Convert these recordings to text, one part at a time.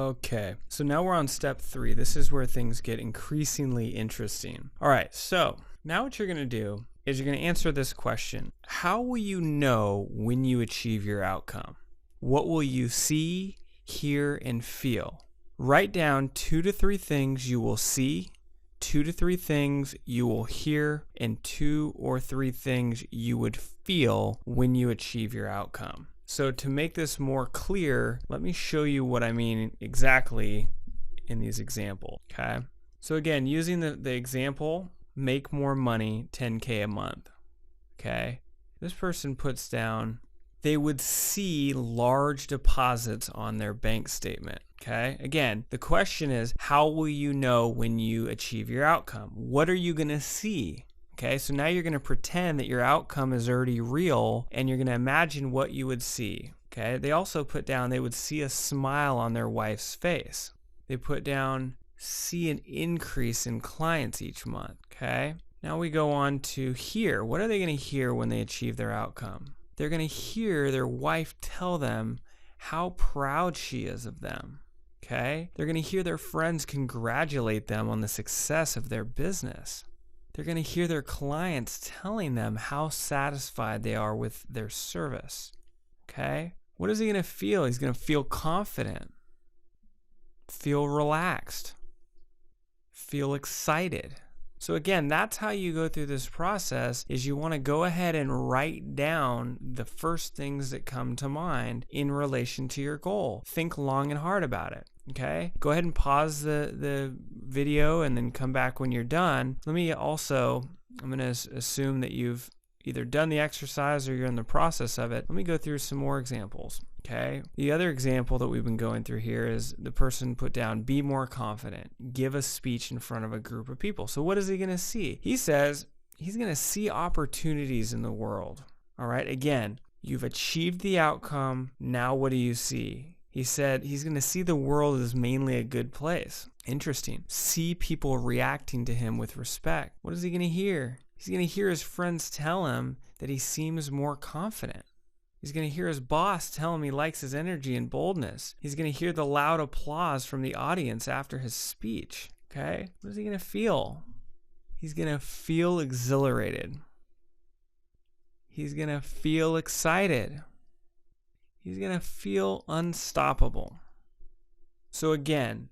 Okay, so now we're on step 3. This is where things get increasingly interesting. All right, so now what you're going to do is you're going to answer this question. How will you know when you achieve your outcome? What will you see, hear, and feel? Write down 2 to 3 things you will see, 2 to 3 things you will hear, and 2 or 3 things you would feel when you achieve your outcome. So to make this more clear, let me show you what I mean exactly in these examples, okay? So again, using the example, make more money, 10K a month, okay? This person puts down, they would see large deposits on their bank statement, okay? Again, the question is, how will you know when you achieve your outcome? What are you going to see? Okay, so now you're going to pretend that your outcome is already real and you're going to imagine what you would see. Okay, they also put down they would see a smile on their wife's face. They put down see an increase in clients each month. Okay, now we go on to hear. What are they going to hear when they achieve their outcome? They're going to hear their wife tell them how proud she is of them. Okay, they're going to hear their friends congratulate them on the success of their business. They're going to hear their clients telling them how satisfied they are with their service. Okay? What is he going to feel? He's going to feel confident, feel relaxed, feel excited. So again, that's how you go through this process, is you want to go ahead and write down the first things that come to mind in relation to your goal. Think long and hard about it. Okay, go ahead and pause the video and then come back when you're done. I'm going to assume that you've either done the exercise or you're in the process of it. Let me go through some more examples. Okay, the other example that we've been going through here is the person put down, be more confident, give a speech in front of a group of people. So what is he going to see? He says he's going to see opportunities in the world. All right, again, you've achieved the outcome. Now what do you see? He said he's going to see the world as mainly a good place. Interesting. See people reacting to him with respect. What is he going to hear? He's going to hear his friends tell him that he seems more confident. He's going to hear his boss tell him he likes his energy and boldness. He's going to hear the loud applause from the audience after his speech. Okay? What is he going to feel? He's going to feel exhilarated. He's going to feel excited. He's going to feel unstoppable. So again,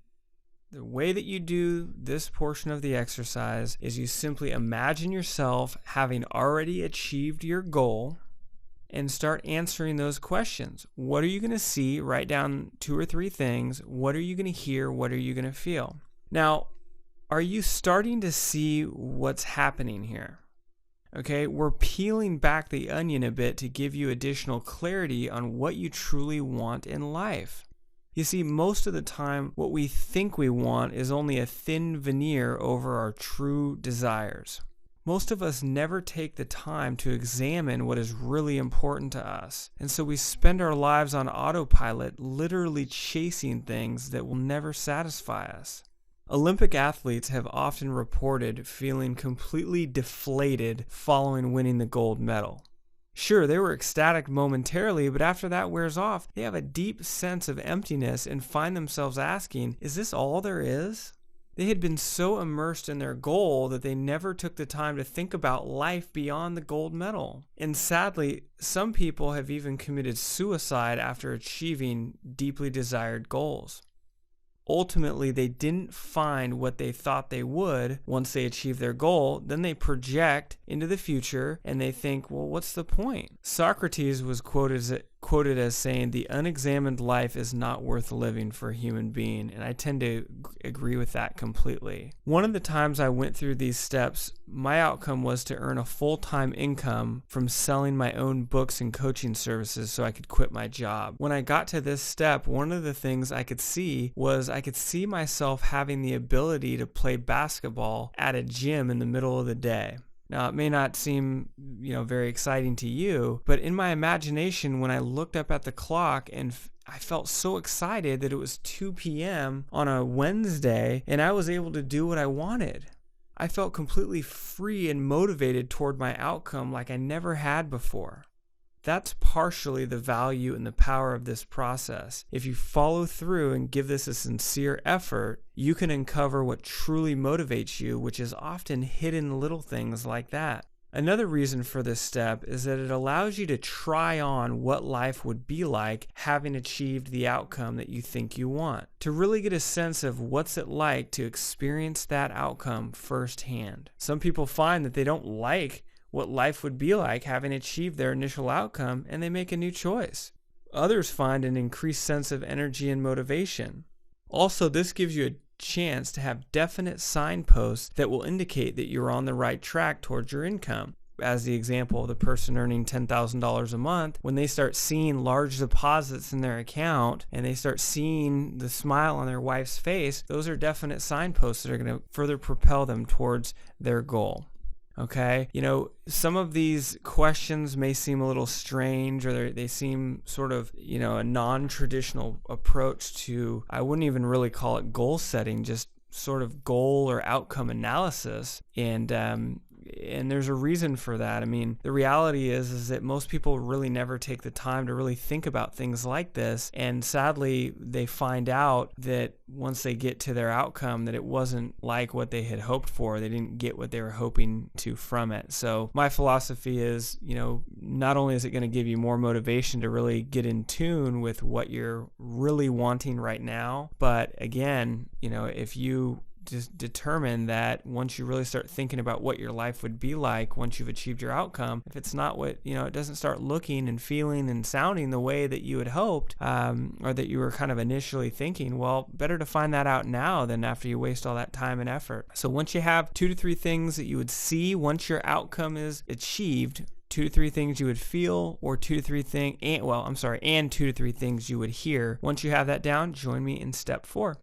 the way that you do this portion of the exercise is you simply imagine yourself having already achieved your goal and start answering those questions. What are you going to see? Write down 2 or 3 things. What are you going to hear? What are you going to feel? Now, are you starting to see what's happening here? Okay, we're peeling back the onion a bit to give you additional clarity on what you truly want in life. You see, most of the time, what we think we want is only a thin veneer over our true desires. Most of us never take the time to examine what is really important to us, and so we spend our lives on autopilot, literally chasing things that will never satisfy us. Olympic athletes have often reported feeling completely deflated following winning the gold medal. Sure, they were ecstatic momentarily, but after that wears off, they have a deep sense of emptiness and find themselves asking, is this all there is? They had been so immersed in their goal that they never took the time to think about life beyond the gold medal. And sadly, some people have even committed suicide after achieving deeply desired goals. Ultimately, they didn't find what they thought they would once they achieve their goal. Then they project into the future and they think, well, what's the point? Socrates was quoted as saying, the unexamined life is not worth living for a human being. And I tend to agree with that completely. One of the times I went through these steps, my outcome was to earn a full-time income from selling my own books and coaching services so I could quit my job. When I got to this step, one of the things I could see was I could see myself having the ability to play basketball at a gym in the middle of the day. Now, it may not seem, very exciting to you, but in my imagination, when I looked up at the clock and I felt so excited that it was 2 p.m. on a Wednesday and I was able to do what I wanted. I felt completely free and motivated toward my outcome like I never had before. That's partially the value and the power of this process. If you follow through and give this a sincere effort, you can uncover what truly motivates you, which is often hidden little things like that. Another reason for this step is that it allows you to try on what life would be like having achieved the outcome that you think you want, to really get a sense of what's it like to experience that outcome firsthand. Some people find that they don't like what life would be like having achieved their initial outcome, and they make a new choice. Others find an increased sense of energy and motivation. Also, this gives you a chance to have definite signposts that will indicate that you're on the right track towards your income. As the example of the person earning $10,000 a month, when they start seeing large deposits in their account and they start seeing the smile on their wife's face, those are definite signposts that are going to further propel them towards their goal. Okay, some of these questions may seem a little strange, or they seem sort of, a non-traditional approach to, I wouldn't even really call it goal setting, just sort of goal or outcome analysis. And there's a reason for that. I mean, the reality is that most people really never take the time to really think about things like this. And sadly, they find out that once they get to their outcome, that it wasn't like what they had hoped for. They didn't get what they were hoping to from it. So my philosophy is, not only is it going to give you more motivation to really get in tune with what you're really wanting right now, but again, if you just determine that once you really start thinking about what your life would be like once you've achieved your outcome, if it's not what, it doesn't start looking and feeling and sounding the way that you had hoped, or that you were kind of initially thinking, well, better to find that out now than after you waste all that time and effort. So once you have 2 to 3 things that you would see once your outcome is achieved, 2 to 3 things you would feel, or 2 to 3 things, and 2 to 3 things you would hear. Once you have that down, join me in step 4.